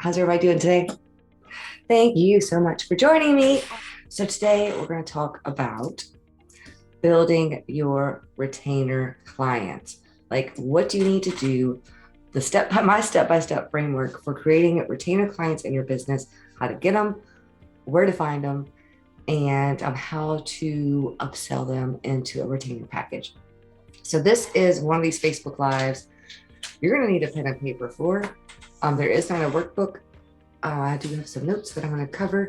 How's everybody doing today? Thank you so much for joining me. So, today we're going to talk about building your retainer clients. Like, what do you need to do? My step-by-step framework for creating retainer clients in your business, how to get them, where to find them, and how to upsell them into a retainer package. So, this is one of these Facebook Lives you're going to need a pen and paper for. There is not a workbook. I do have some notes that I'm going to cover,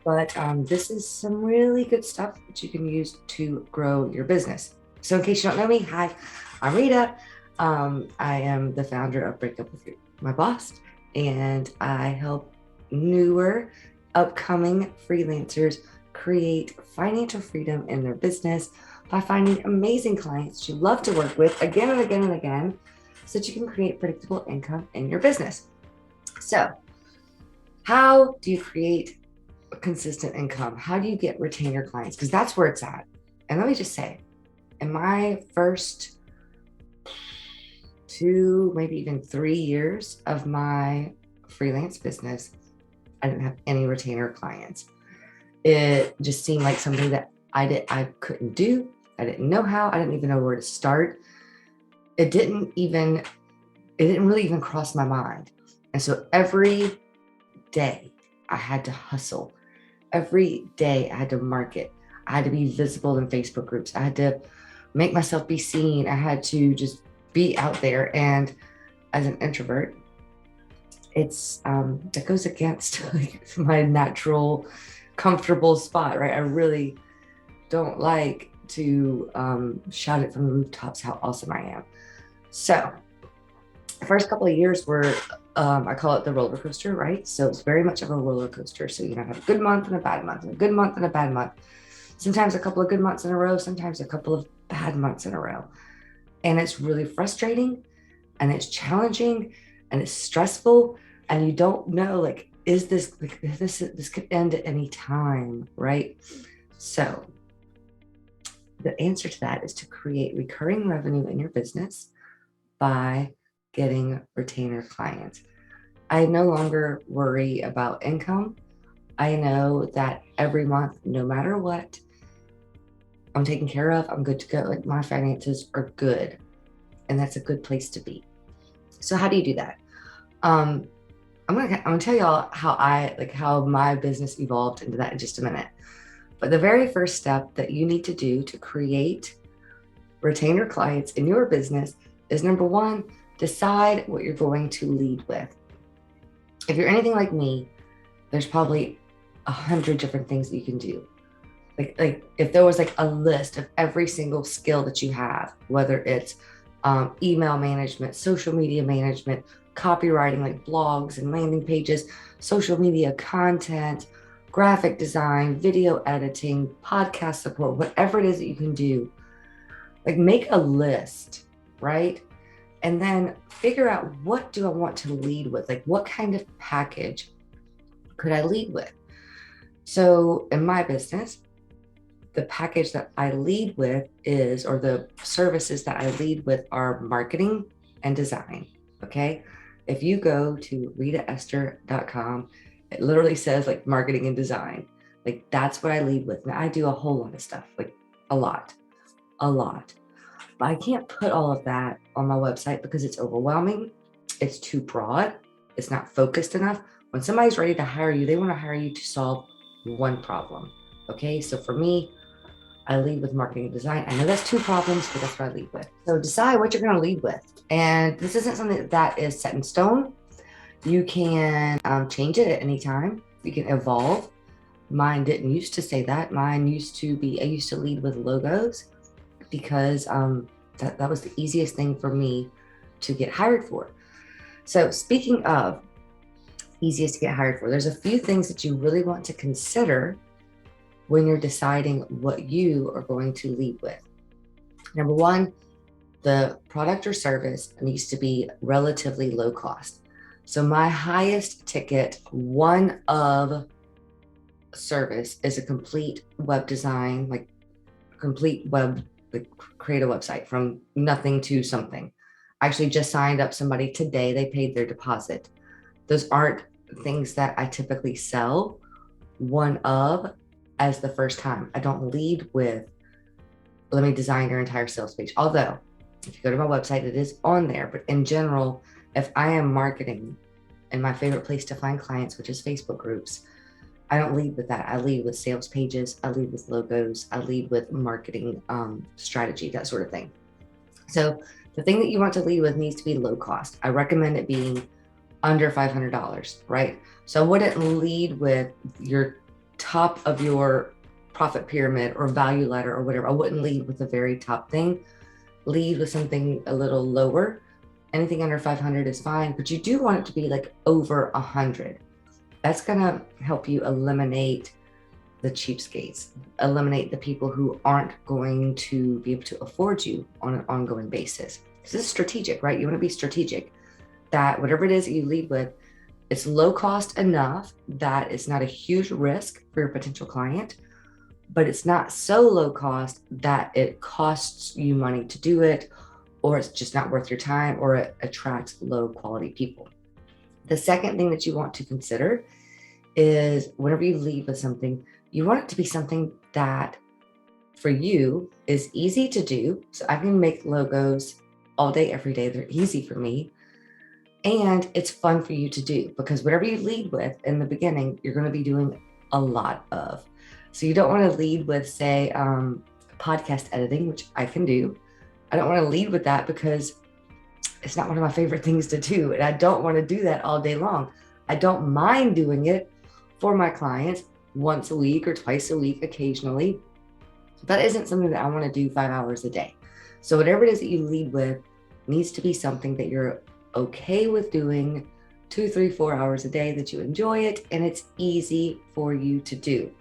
but this is some really good stuff that you can use to grow your business. So in case you don't know me, hi, I'm Rita. I am the founder of Break Up With My Boss, and I help newer, upcoming freelancers create financial freedom in their business by finding amazing clients you love to work with again and again and again so that you can create predictable income in your business. So, how do you create a consistent income? How do you get retainer clients? Because that's where it's at. And let me just say, in my first 2, maybe even 3 years of my freelance business, I didn't have any retainer clients. It just seemed like something that I couldn't do. I didn't know how. I didn't even know where to start. It didn't really even cross my mind. And so every day I had to hustle. Every day I had to market. I had to be visible in Facebook groups. I had to make myself be seen. I had to just be out there. And as an introvert, it's that goes against like my natural comfortable spot, right? I really don't like to shout it from the rooftops how awesome I am. So the first couple of years were I call it the roller coaster, right? So it's very much of a roller coaster. So I have a good month and a bad month, and a good month and a bad month. Sometimes a couple of good months in a row, sometimes a couple of bad months in a row. And it's really frustrating, and it's challenging, and it's stressful, and you don't know, like, is this like this could end at any time, right? So the answer to that is to create recurring revenue in your business by getting retainer clients. I no longer worry about income. I know that every month, no matter what, I'm taken care of. I'm good to go. Like, my finances are good, and that's a good place to be. So how do you do that? Um, I'm gonna tell y'all how my business evolved into that in just a minute. But the very first step that you need to do to create retainer clients in your business is, number one, decide what you're going to lead with. If you're anything like me, there's probably 100 different things that you can do. Like if there was like a list of every single skill that you have, whether it's email management, social media management, copywriting, like blogs and landing pages, social media content, graphic design, video editing, podcast support, whatever it is that you can do, like, make a list, right? And then figure out, what do I want to lead with? Like, what kind of package could I lead with? So in my business, the package that I lead with is, or the services that I lead with, are marketing and design. Okay. If you go to ritaester.com, it literally says like marketing and design. Like, that's what I lead with. Now I do a whole lot of stuff, like a lot. But I can't put all of that on my website because it's overwhelming. It's too broad. It's not focused enough. When somebody's ready to hire you, they want to hire you to solve one problem. Okay. So for me, I lead with marketing and design. I know that's 2 problems, but that's what I lead with. So decide what you're going to lead with. And this isn't something that is set in stone. You can change it at any time. You can evolve. Mine didn't used to say that. I used to lead with logos because that was the easiest thing for me to get hired for. So speaking of easiest to get hired for, there's a few things that you really want to consider when you're deciding what you are going to lead with. Number one, the product or service needs to be relatively low cost. So my highest ticket one of service is a complete web design, like complete web, like create a website from nothing to something. I actually just signed up somebody today. They paid their deposit. Those aren't things that I typically sell one of as the first time. I don't lead with, let me design your entire sales page. Although, if you go to my website, it is on there. But in general, if I am marketing, and my favorite place to find clients, which is Facebook groups, I don't lead with that. I lead with sales pages. I lead with logos. I lead with marketing strategy, that sort of thing. So the thing that you want to lead with needs to be low cost. I recommend it being under $500, right? So I wouldn't lead with your top of your profit pyramid or value ladder or whatever. I wouldn't lead with the very top thing. Lead with something a little lower. Anything under 500 is fine, but you do want it to be like over 100. That's going to help you eliminate the cheapskates, eliminate the people who aren't going to be able to afford you on an ongoing basis. This is strategic, right? You want to be strategic that whatever it is that you lead with, it's low cost enough that it's not a huge risk for your potential client, but it's not so low cost that it costs you money to do it, or it's just not worth your time, or it attracts low quality people. The second thing that you want to consider is whenever you lead with something, you want it to be something that for you is easy to do. So I can make logos all day, every day. They're easy for me. And it's fun for you to do, because whatever you lead with in the beginning, you're going to be doing a lot of. So you don't want to lead with, say, podcast editing, which I can do. I don't want to lead with that because it's not one of my favorite things to do. And I don't want to do that all day long. I don't mind doing it for my clients once a week or twice a week occasionally. That isn't something that I want to do 5 hours a day. So whatever it is that you lead with needs to be something that you're okay with doing 2, 3, 4 hours a day, that you enjoy it and it's easy for you to do.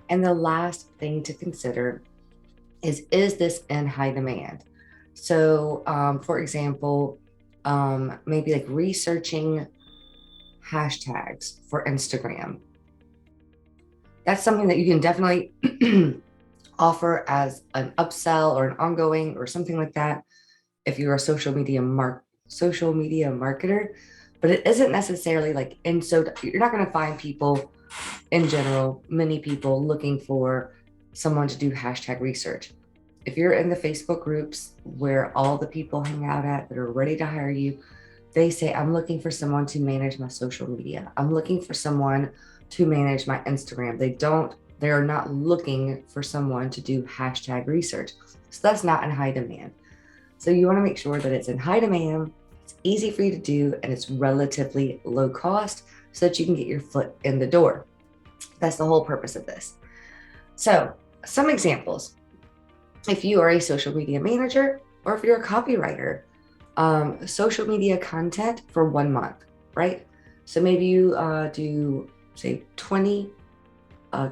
And the last thing to consider is this in high demand? So for example, maybe like researching hashtags for Instagram. That's something that you can definitely offer as an upsell or an ongoing or something like that if you're a social media marketer. But it isn't necessarily like, and so you're not going to find people in general, many people looking for someone to do hashtag research. If you're in the Facebook groups where all the people hang out at that are ready to hire you, they say, I'm looking for someone to manage my social media. I'm looking for someone to manage my Instagram. They are not looking for someone to do hashtag research. So that's not in high demand. So you want to make sure that it's in high demand, it's easy for you to do, and it's relatively low cost so that you can get your foot in the door. That's the whole purpose of this. So some examples. If you are a social media manager or if you're a copywriter, social media content for 1 month, right? So maybe you do say 20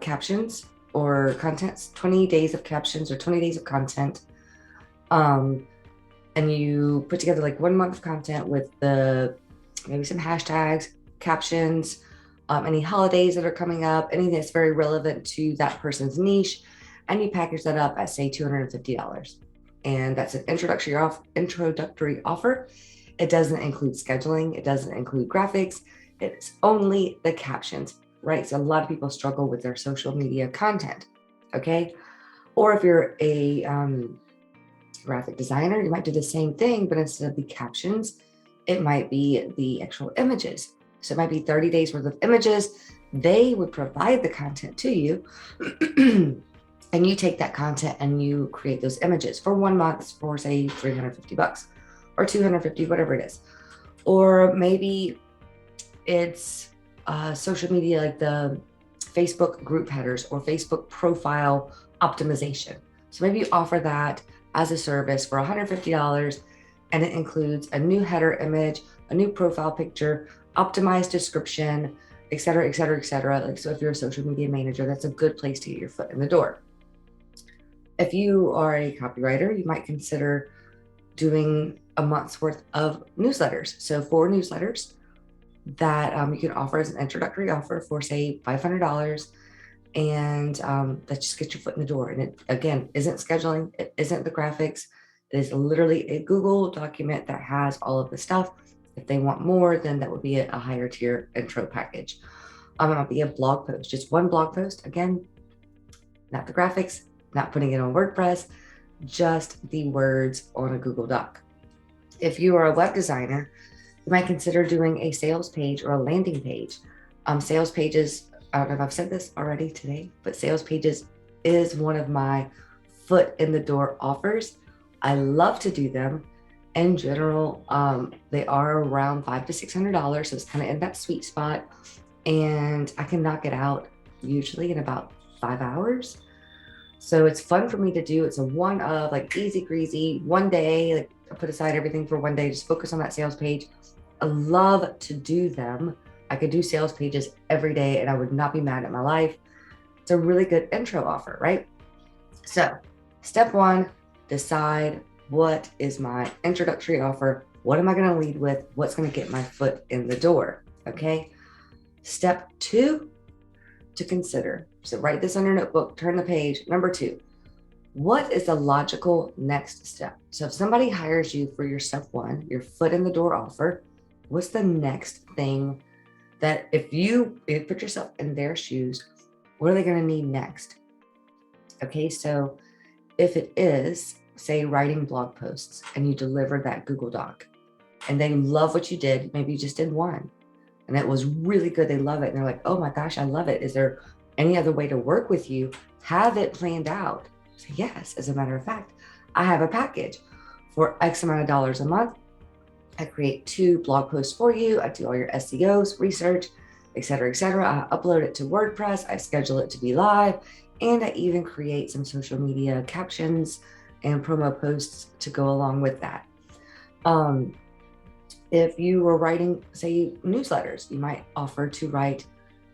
captions or contents, 20 days of captions or 20 days of content. And you put together like 1 month of content with maybe some hashtags, captions, any holidays that are coming up, anything that's very relevant to that person's niche. And you package that up at, say, $250. And that's an introductory offer. It doesn't include scheduling. It doesn't include graphics. It's only the captions, right? So a lot of people struggle with their social media content, okay? Or if you're a graphic designer, you might do the same thing, but instead of the captions, it might be the actual images. So it might be 30 days worth of images. They would provide the content to you. And you take that content and you create those images for 1 month for, say, $350 or $250, whatever it is. Or maybe it's social media, like the Facebook group headers or Facebook profile optimization. So maybe you offer that as a service for $150, and it includes a new header image, a new profile picture, optimized description, et cetera, et cetera, et cetera. Like, so if you're a social media manager, that's a good place to get your foot in the door. If you are a copywriter, you might consider doing a month's worth of newsletters. So 4 newsletters that you can offer as an introductory offer for, say, $500. And that just gets your foot in the door. And it, again, isn't scheduling. It isn't the graphics. It is literally a Google document that has all of the stuff. If they want more, then that would be a higher tier intro package. It might be a blog post, just one blog post. Again, not the graphics, not putting it on WordPress, just the words on a Google Doc. If you are a web designer, you might consider doing a sales page or a landing page. Sales pages, I don't know if I've said this already today, but sales pages is one of my foot in the door offers. I love to do them. In general, they are around $500 to $600, so it's kind of in that sweet spot, and I can knock it out usually in about 5 hours. So it's fun for me to do. It's a one of like easy greasy, one day, like I put aside everything for one day, just focus on that sales page. I love to do them. I could do sales pages every day and I would not be mad at my life. It's a really good intro offer, right? So step one, decide what is my introductory offer? What am I going to lead with? What's going to get my foot in the door? Okay. Step two to consider. So write this on your notebook, turn the page. Number two, what is the logical next step? So if somebody hires you for your step one, your foot in the door offer, what's the next thing that if you put yourself in their shoes, what are they going to need next? Okay, so if it is, say, writing blog posts and you deliver that Google Doc and they love what you did, maybe you just did one and it was really good. They love it. And they're like, oh my gosh, I love it. Is there any other way to work with you? Have it planned out. So yes, as a matter of fact, I have a package for X amount of dollars a month. I create 2 blog posts for you. I do all your SEOs, research, et cetera, et cetera. I upload it to WordPress. I schedule it to be live. And I even create some social media captions and promo posts to go along with that. If you were writing, say, newsletters, you might offer to write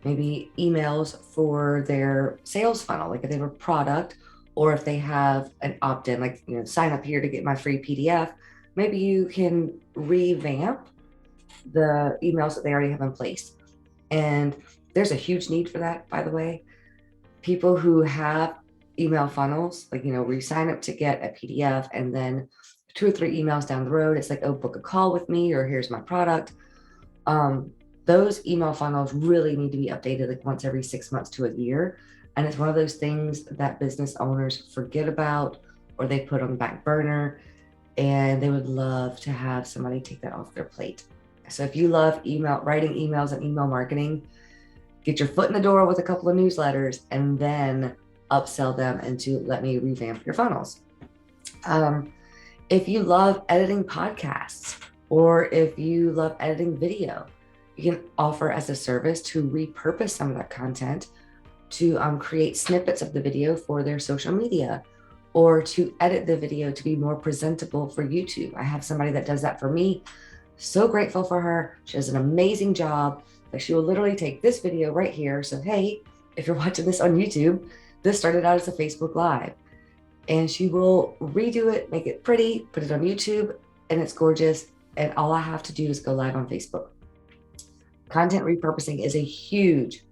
maybe emails for their sales funnel, like if they have a product or if they have an opt-in, like, sign up here to get my free PDF. Maybe you can revamp the emails that they already have in place. And there's a huge need for that, by the way. People who have email funnels, like, where you sign up to get a PDF and then 2 or 3 emails down the road, it's like, oh, book a call with me, or here's my product. Those email funnels really need to be updated like once every 6 months to a year. And it's one of those things that business owners forget about, or they put on the back burner, and they would love to have somebody take that off their plate. So if you love writing emails and email marketing, get your foot in the door with a couple of newsletters and then upsell them into let me revamp your funnels. If you love editing podcasts, or if you love editing video, you can offer as a service to repurpose some of that content to create snippets of the video for their social media, or to edit the video to be more presentable for YouTube. I have somebody that does that for me. So grateful for her. She does an amazing job. Like, she will literally take this video right here. So, hey, if you're watching this on YouTube, this started out as a Facebook Live. And she will redo it, make it pretty, put it on YouTube, and it's gorgeous. And all I have to do is go live on Facebook. Content repurposing is a huge,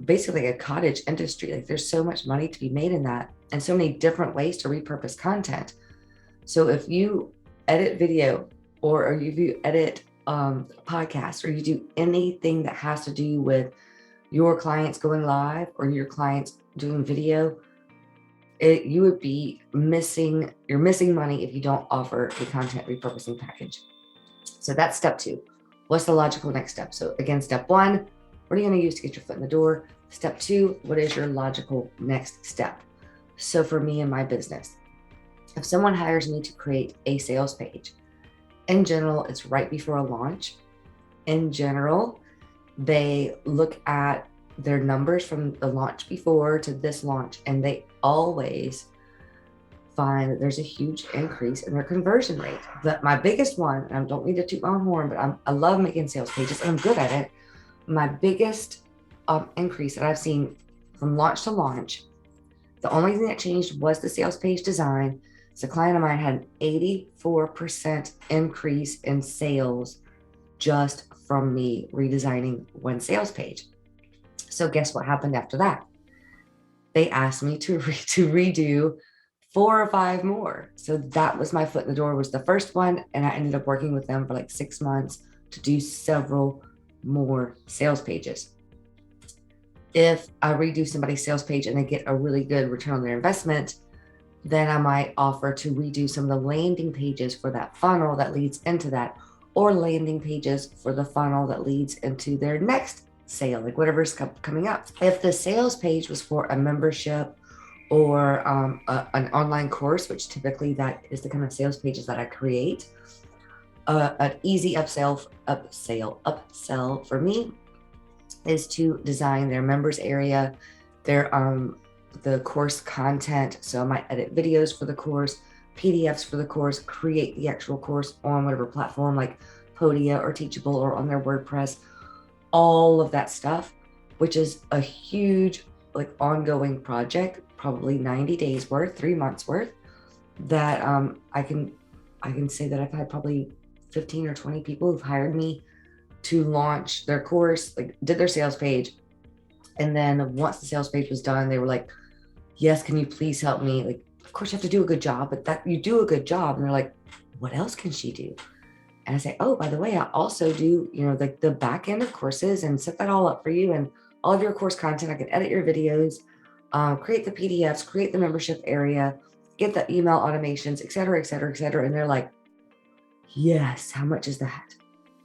basically a cottage industry. Like, there's so much money to be made in that, and so many different ways to repurpose content. So if you edit video, or if you edit podcasts, or you do anything that has to do with your clients going live or your clients doing video, you would be missing money if you don't offer a content repurposing package. So that's step 2. What's the logical next step? So again, step 1, what are you going to use to get your foot in the door? Step 2, what is your logical next step? So for me and my business, if someone hires me to create a sales page, in general, it's right before a launch. In general, they look at their numbers from the launch before to this launch, and they always find that there's a huge increase in their conversion rate. But my biggest one, and I don't need to toot my own horn, but I love making sales pages and I'm good at it. My biggest increase that I've seen from launch to launch, the only thing that changed was the sales page design. So a client of mine had an 84% increase in sales just from me redesigning one sales page. So guess what happened after that? They asked me to redo 4 or 5 more. So that was my foot in the door, was the first one. And I ended up working with them for like 6 months to do several more sales pages. If I redo somebody's sales page and they get a really good return on their investment, then I might offer to redo some of the landing pages for that funnel that leads into that, or landing pages for the funnel that leads into their next sale, like whatever's coming up. If the sales page was for a membership or an online course, which typically that is the kind of sales pages that I create, an easy upsell for me is to design their members area, their the course content. So I might edit videos for the course, PDFs for the course, create the actual course on whatever platform like Podia or Teachable or on their WordPress, all of that stuff, which is a huge like ongoing project, probably 90 days worth, 3 months worth, that I can say that I've had probably 15 or 20 people who've hired me to launch their course, like did their sales page. And then once the sales page was done, they were like, yes, can you please help me? Like, of course you have to do a good job, but that you do a good job. And they're like, what else can she do? And I say, oh, by the way, I also do, like the back end of courses and set that all up for you and all of your course content. I can edit your videos, create the PDFs, create the membership area, get the email automations, et cetera, et cetera, et cetera. And they're like, yes, how much is that?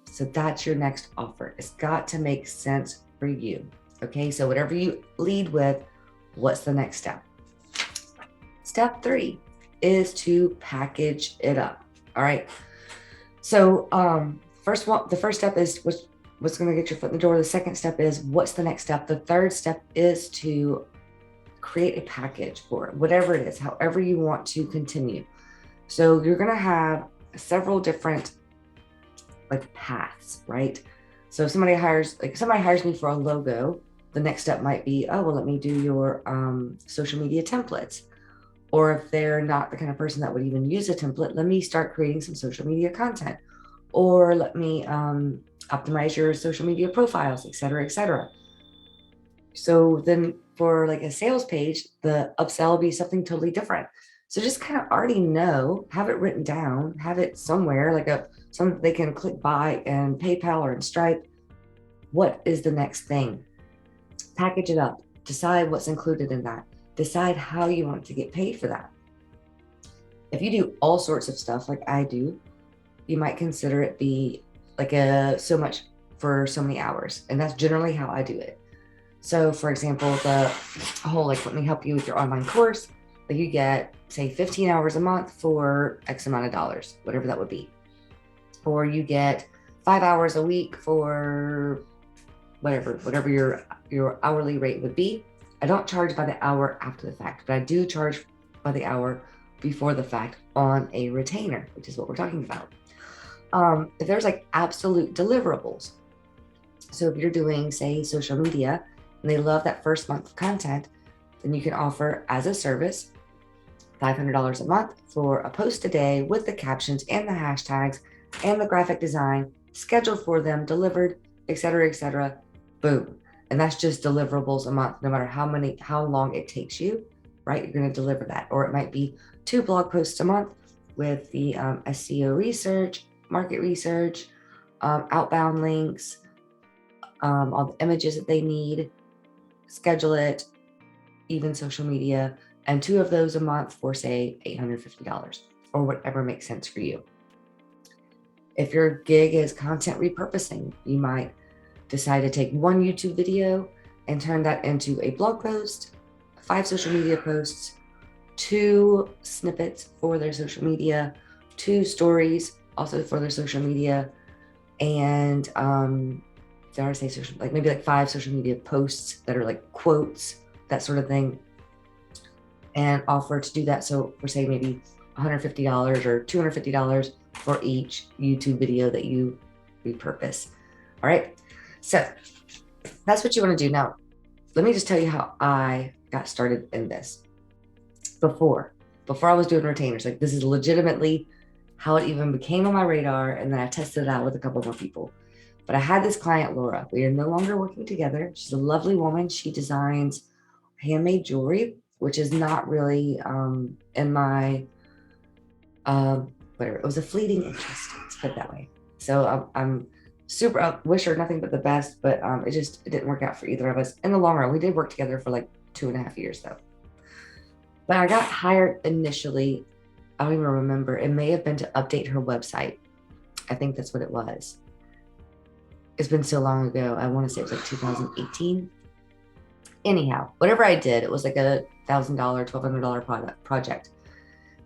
So that's your next offer. It's got to make sense for you. Okay, so whatever you lead with, what's the next step? Step 3 is to package it up. All right. So the first step is what's going to get your foot in the door. The second step is what's the next step. The third step is to create a package for it, whatever it is, however you want to continue. So you're going to have several different like paths, right? So if somebody hires me for a logo, the next step might be, oh, well, let me do your social media templates. Or if they're not the kind of person that would even use a template, let me start creating some social media content. Or let me optimize your social media profiles, et cetera, et cetera. So then for like a sales page, the upsell will be something totally different. So just kind of already know, have it written down, have it somewhere, like something they can click buy and PayPal or in Stripe. What is the next thing? Package it up, decide what's included in that, decide how you want to get paid for that. If you do all sorts of stuff like I do, you might consider it be like so much for so many hours. And that's generally how I do it. So for example, the whole, like, let me help you with your online course, like you get say 15 hours a month for X amount of dollars, whatever that would be. Or you get 5 hours a week for whatever your hourly rate would be. I don't charge by the hour after the fact, but I do charge by the hour before the fact on a retainer, which is what we're talking about. If there's like absolute deliverables, so if you're doing, say, social media and they love that first month of content, then you can offer as a service $500 a month for a post a day with the captions and the hashtags and the graphic design scheduled for them, delivered, et cetera, boom. And that's just deliverables a month, no matter how long it takes you, right? You're going to deliver that. Or it might be 2 blog posts a month with the SEO research, market research, outbound links, all the images that they need, schedule it, even social media, and 2 of those a month for say $850 or whatever makes sense for you. If your gig is content repurposing, you might decide to take 1 YouTube video and turn that into a blog post, 5 social media posts, 2 snippets for their social media, 2 stories also for their social media, and did I say social, like maybe like 5 social media posts that are like quotes, that sort of thing, and offer to do that. So for say maybe $150 or $250 for each YouTube video that you repurpose. All right. So that's what you want to do. Now, let me just tell you how I got started in this. Before I was doing retainers, like this is legitimately how it even became on my radar. And then I tested it out with a couple more people. But I had this client, Laura. We are no longer working together. She's a lovely woman. She designs handmade jewelry. which is not really in my whatever. It was a fleeting interest. Let's put it that way. So I'm super wish her nothing but the best, but it didn't work out for either of us in the long run. We did work together for like 2.5 years though. But I got hired initially. I don't even remember. It may have been to update her website. I think that's what it was. It's been so long ago. I want to say it was like 2018. Anyhow, whatever I did, it was like a $1,000, $1,200 project.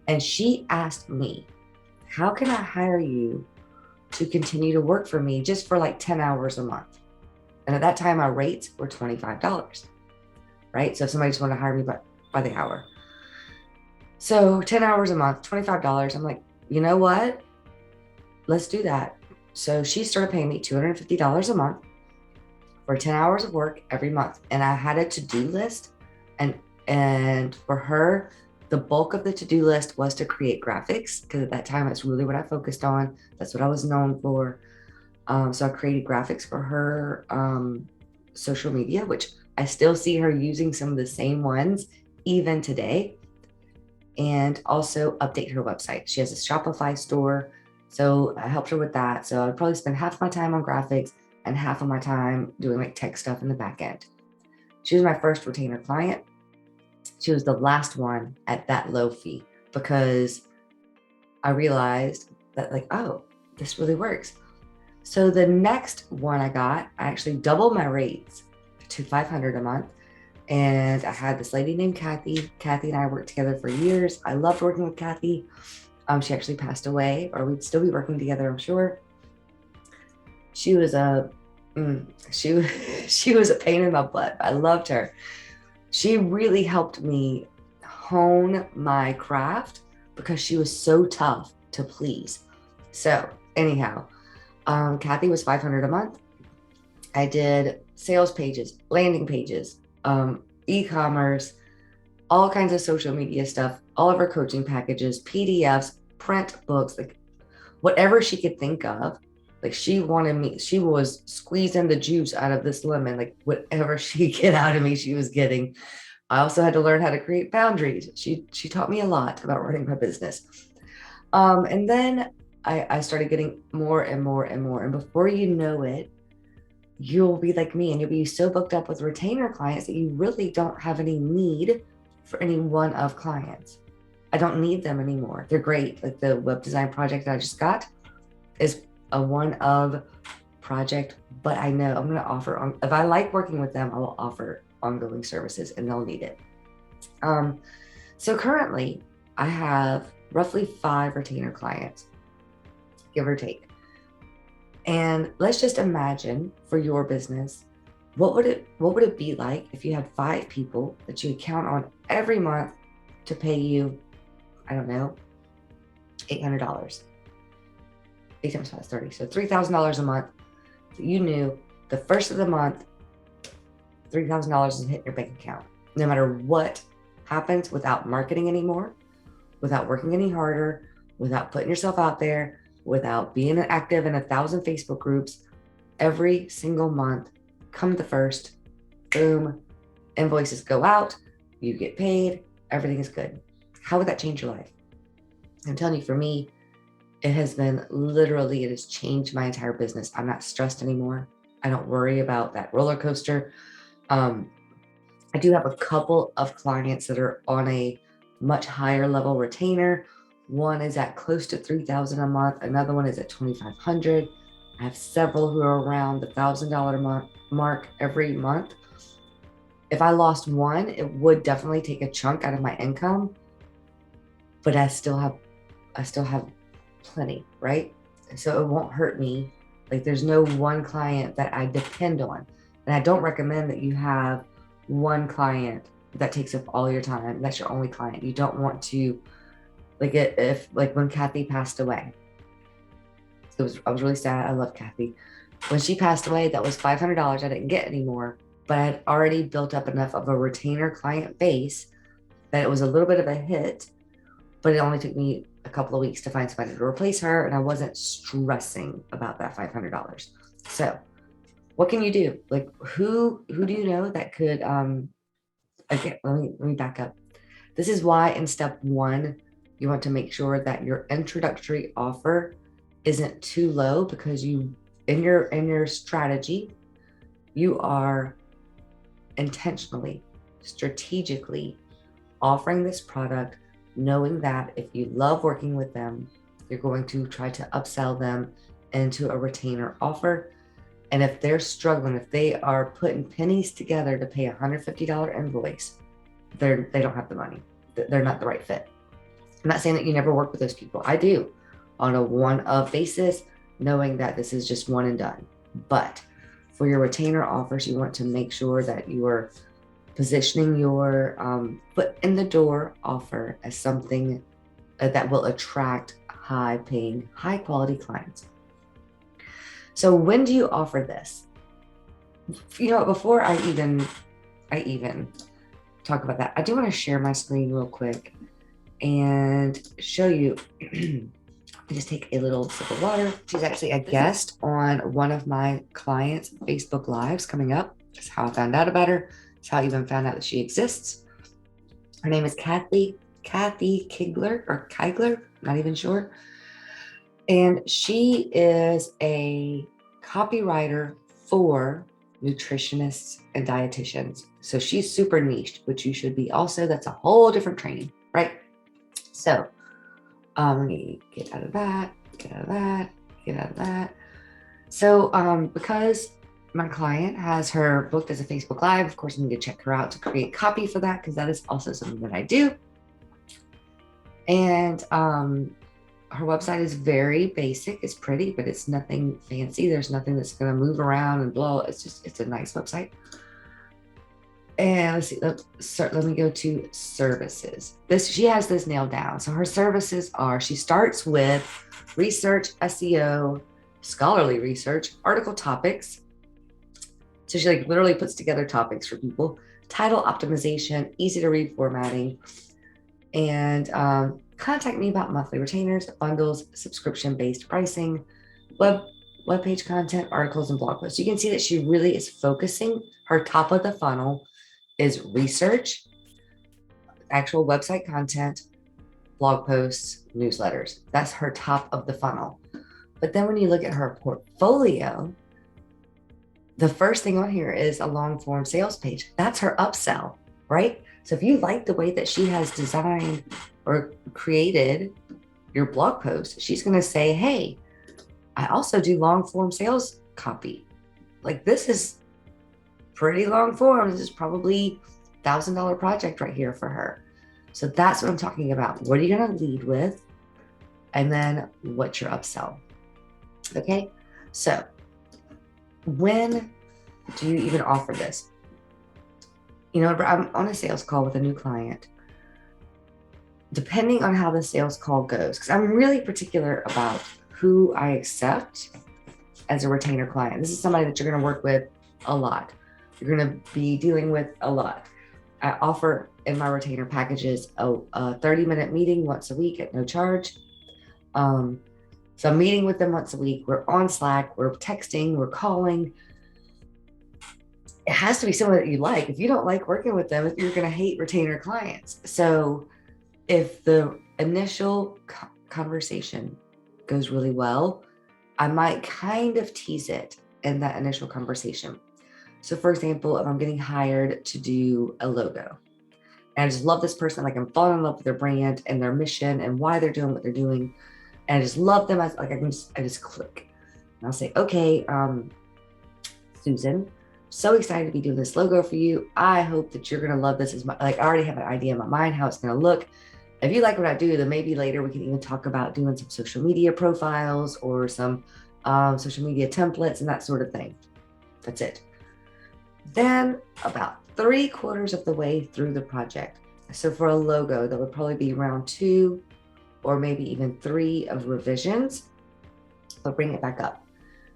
And she asked me, how can I hire you to continue to work for me just for like 10 hours a month? And at that time, our rates were $25, right? So if somebody just wanted to hire me by the hour. So 10 hours a month, $25. I'm like, you know what? Let's do that. So she started paying me $250 a month for 10 hours of work every month. And I had a to-do list. And for her, the bulk of the to-do list was to create graphics, because at that time, that's really what I focused on. That's what I was known for. So I created graphics for her social media, which I still see her using some of the same ones even today. And also update her website. She has a Shopify store. So I helped her with that. So I'd probably spend half my time on graphics and half of my time doing like tech stuff in the back end. She was my first retainer client. She was the last one at that low fee, because I realized that like, oh, this really works. So the next one I actually doubled my rates to $500 a month. And I had this lady named Kathy. Kathy and I worked together for years. I loved working with Kathy. She actually passed away, or we'd still be working together, I'm sure. She was she was a pain in my butt. I loved her. She really helped me hone my craft because she was so tough to please. So anyhow, Kathy was $500 a month. I did sales pages, landing pages, e-commerce, all kinds of social media stuff, all of her coaching packages, PDFs, print books, like whatever she could think of. Like she was squeezing the juice out of this lemon, like whatever she could get out of me, she was getting. I also had to learn how to create boundaries. She taught me a lot about running my business. And then I started getting more and more and more. And before you know it, you'll be like me and you'll be so booked up with retainer clients that you really don't have any need for any one-of clients. I don't need them anymore. They're great. Like the web design project that I just got is a one-of project, but I know I'm going to offer if I like working with them, I will offer ongoing services and they'll need it. So currently I have roughly 5 retainer clients, give or take. And let's just imagine for your business, what would it be like if you had 5 people that you would count on every month to pay you, I don't know, $800. 8 times 5 is 30. So $3,000 a month. So you knew the first of the month, $3,000 is hitting your bank account. No matter what happens, without marketing anymore, without working any harder, without putting yourself out there, without being active in 1,000 Facebook groups, every single month, come the first, boom, invoices go out, you get paid, everything is good. How would that change your life? I'm telling you, for me, it has changed my entire business. I'm not stressed anymore. I don't worry about that roller coaster. I do have a couple of clients that are on a much higher level retainer. One is at close to $3,000 a month. Another one is at $2,500. I have several who are around the $1,000 mark every month. If I lost one, it would definitely take a chunk out of my income, but I still have plenty, right? So it won't hurt me. Like there's no one client that I depend on. And I don't recommend that you have one client that takes up all your time. That's your only client. You don't want to, like when Kathy passed away, I was really sad. I love Kathy. When she passed away, that was $500 I didn't get anymore, but I had already built up enough of a retainer client base that it was a little bit of a hit, but it only took me a couple of weeks to find somebody to replace her. And I wasn't stressing about that $500. So what can you do? Like who do you know that could Okay, let me back up. This is why in step one, you want to make sure that your introductory offer isn't too low, because you in your strategy, you are intentionally, strategically offering this product, knowing that if you love working with them, you're going to try to upsell them into a retainer offer. And if they're struggling, if they are putting pennies together to pay a $150 invoice, they don't have the money. They're not the right fit. I'm not saying that you never work with those people. I do, on a one-of basis, knowing that this is just one and done. But for your retainer offers, you want to make sure that you are positioning your foot in the door offer as something that will attract high paying, high quality clients. So when do you offer this? Before I even talk about that, I do want to share my screen real quick and show you. I just take a little sip of water. She's actually a guest on one of my clients' Facebook Lives coming up. That's how I found out about her. That's how I even found out that she exists. Her name is Kathy Kigler or Kigler, not even sure. And she is a copywriter for nutritionists and dietitians. So she's super niched, which you should be also. That's a whole different training, right? So let me get out of that, get out of that, get out of that. So because my client has her booked as a Facebook Live, of course, I need to check her out to create copy for that, because that is also something that I do. And her website is very basic. It's pretty, but it's nothing fancy. There's nothing that's going to move around and blow. It's a nice website. And let's see, let me go to services. She has this nailed down. So her services are, she starts with research, SEO, scholarly research, article topics. So she literally puts together topics for people, title optimization, easy to read formatting, and contact me about monthly retainers, bundles, subscription-based pricing, web page content, articles, and blog posts. You can see that she really is focusing. Her top of the funnel is research, actual website content, blog posts, newsletters. That's her top of the funnel. But then when you look at her portfolio, the first thing on here is a long form sales page. That's her upsell, right? So if you like the way that she has designed or created your blog post, she's going to say, hey, I also do long form sales copy. This is pretty long form. This is probably $1,000 project right here for her. So that's what I'm talking about. What are you going to lead with? And then what's your upsell? Okay. So when do you even offer this? I'm on a sales call with a new client. Depending on how the sales call goes, because I'm really particular about who I accept as a retainer client. This is somebody that you're going to work with a lot. You're going to be dealing with a lot. I offer in my retainer packages a 30-minute meeting once a week at no charge. So I'm meeting with them once a week. We're on Slack, we're texting, we're calling. It has to be someone that you like. If you don't like working with them, you're going to hate retainer clients. So if the initial conversation goes really well, I might kind of tease it in that initial conversation. So for example, if I'm getting hired to do a logo, and I just love this person, I'm falling in love with their brand and their mission and why they're doing what they're doing, and I just love them, I just click. And I'll say, okay, Susan, so excited to be doing this logo for you. I hope that you're gonna love this as much. I already have an idea in my mind how it's gonna look. If you like what I do, then maybe later we can even talk about doing some social media profiles or some social media templates and that sort of thing. That's it. Then about 3/4 of the way through the project. So for a logo, that would probably be round 2 or maybe even 3 of revisions. But bring it back up.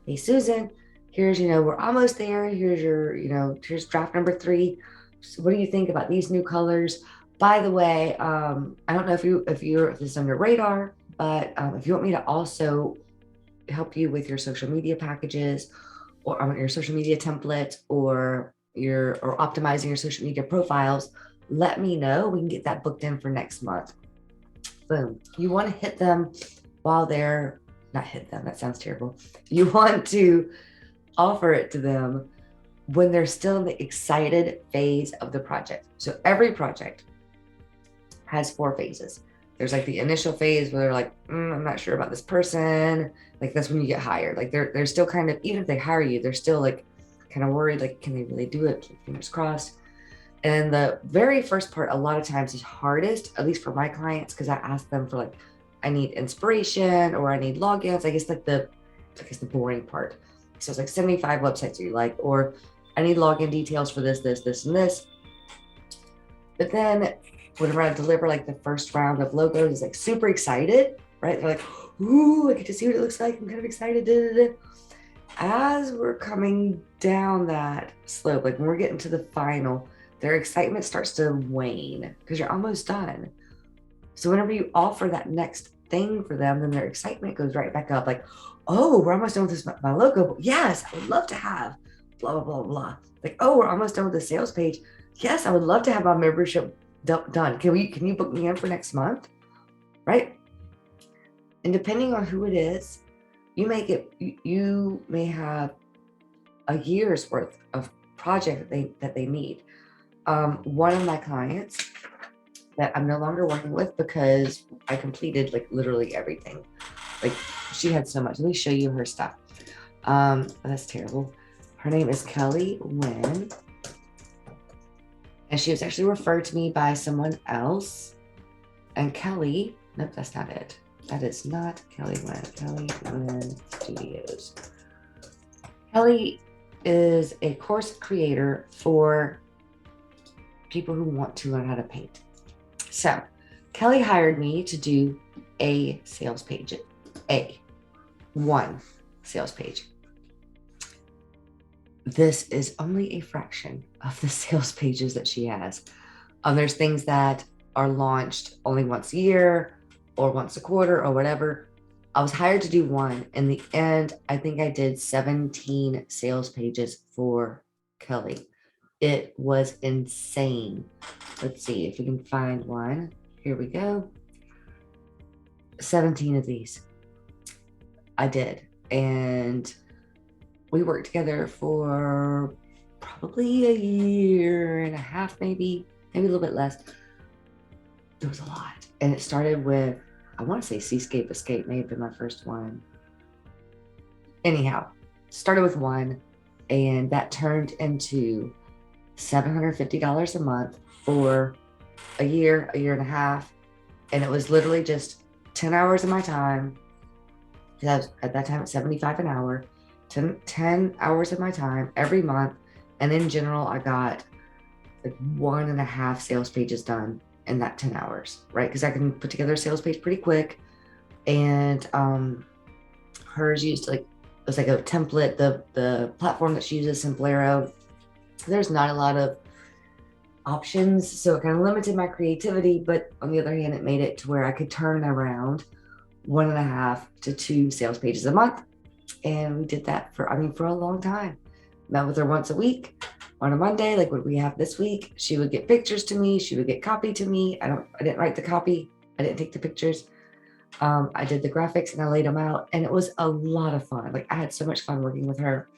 Hey, Susan, here's, we're almost there. Here's your, here's draft number 3. So what do you think about these new colors? By the way, I don't know if this is on your radar, but if you want me to also help you with your social media packages or your social media templates or or optimizing your social media profiles, let me know. We can get that booked in for next month. Boom. You want to hit them while they're not hit them. That sounds terrible. You want to offer it to them when they're still in the excited phase of the project. So every project has 4 phases. There's like the initial phase where they're like, I'm not sure about this person. Like that's when you get hired. Like they're still kind of, even if they hire you, they're still like kind of worried, like, can they really do it? Fingers crossed. And the very first part, a lot of times, is hardest, at least for my clients, because I ask them for like, I need inspiration or I need logins. I guess the boring part. So it's like, send me 5 websites you like, or I need login details for this, and this. But then whenever I deliver like the first round of logos, it's like super excited, right? They're like, ooh, I get to see what it looks like. I'm kind of excited. Da, da, da. As we're coming down that slope, like when we're getting to the final, their excitement starts to wane because you're almost done. So whenever you offer that next thing for them, then their excitement goes right back up. Like, oh, we're almost done with this, my logo. But yes, I would love to have blah, blah, blah, blah. Like, oh, we're almost done with the sales page. Yes, I would love to have my membership done. Can you book me in for next month? Right? And depending on who it is, you may have a year's worth of project that they need. One of my clients that I'm no longer working with because I completed like literally everything. Like she had so much. Let me show you her stuff. That's terrible. Her name is Kelly Wynn. And she was actually referred to me by someone else. And Kelly, nope, that's not it. That is not Kelly Wynn. Kelly Wynn Studios. Kelly is a course creator for people who want to learn how to paint. So Kelly hired me to do a sales page, one sales page. This is only a fraction of the sales pages that she has. There's things that are launched only once a year or once a quarter or whatever. I was hired to do one. In the end, I think I did 17 sales pages for Kelly. It was insane. Let's see if we can find one. Here we go. 17 of these I did. And we worked together for probably a year and a half, maybe a little bit less. There was a lot. And it started with, I want to say Seascape Escape may have been my first one. Anyhow, started with one, and that turned into $750 a month for a year and a half. And it was literally just 10 hours of my time. Because at that time, it's $75 an hour. 10 hours of my time every month. And in general, I got like 1.5 sales pages done in that 10 hours, right? Because I can put together a sales page pretty quick. And hers used like, it was like a template. The platform that she uses, Simplero, there's not a lot of options. So it kind of limited my creativity. But on the other hand, it made it to where I could turn around 1.5 to 2 sales pages a month. And we did that for a long time. Met with her once a week on a Monday, like what we have this week. She would get pictures to me. She would get copy to me. I didn't write the copy. I didn't take the pictures. I did the graphics and I laid them out, and it was a lot of fun. Like I had so much fun working with her,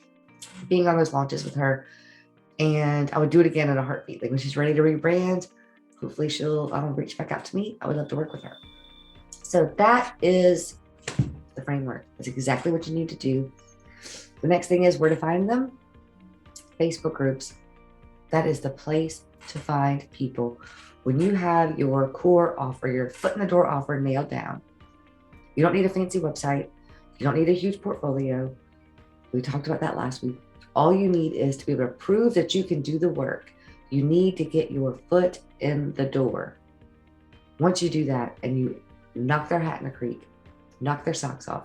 being on those launches with her, and I would do it again in a heartbeat. Like when she's ready to rebrand, hopefully she'll reach back out to me. I would love to work with her. So that is the framework. That's exactly what you need to do. The next thing is where to find them. Facebook groups. That is the place to find people. When you have your core offer, your foot in the door offer nailed down, you don't need a fancy website. You don't need a huge portfolio. We talked about that last week. All you need is to be able to prove that you can do the work. You need to get your foot in the door. Once you do that and you knock their hat in the creek, knock their socks off,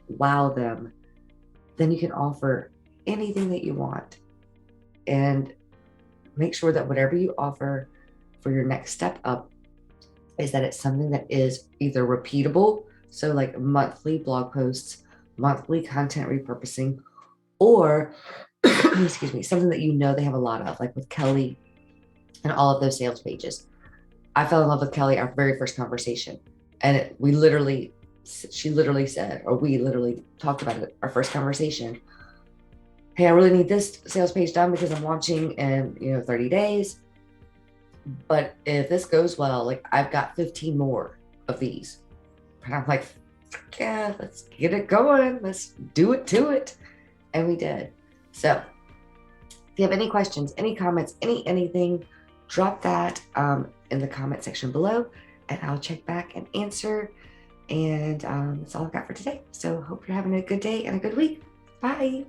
wow them, then you can offer anything that you want. And make sure that whatever you offer for your next step up is that it's something that is either repeatable, so like monthly blog posts, monthly content repurposing, or excuse me, something that you know they have a lot of, like with Kelly and all of those sales pages. I fell in love with Kelly our very first conversation. And she literally said, or we literally talked about it, our first conversation. Hey, I really need this sales page done because I'm launching in, 30 days. But if this goes well, like I've got 15 more of these. And I'm like, yeah, let's get it going. Let's do it to it. And we did. So if you have any questions, any comments, anything, drop that in the comment section below and I'll check back and answer. And that's all I've got for today. So hope you're having a good day and a good week. Bye.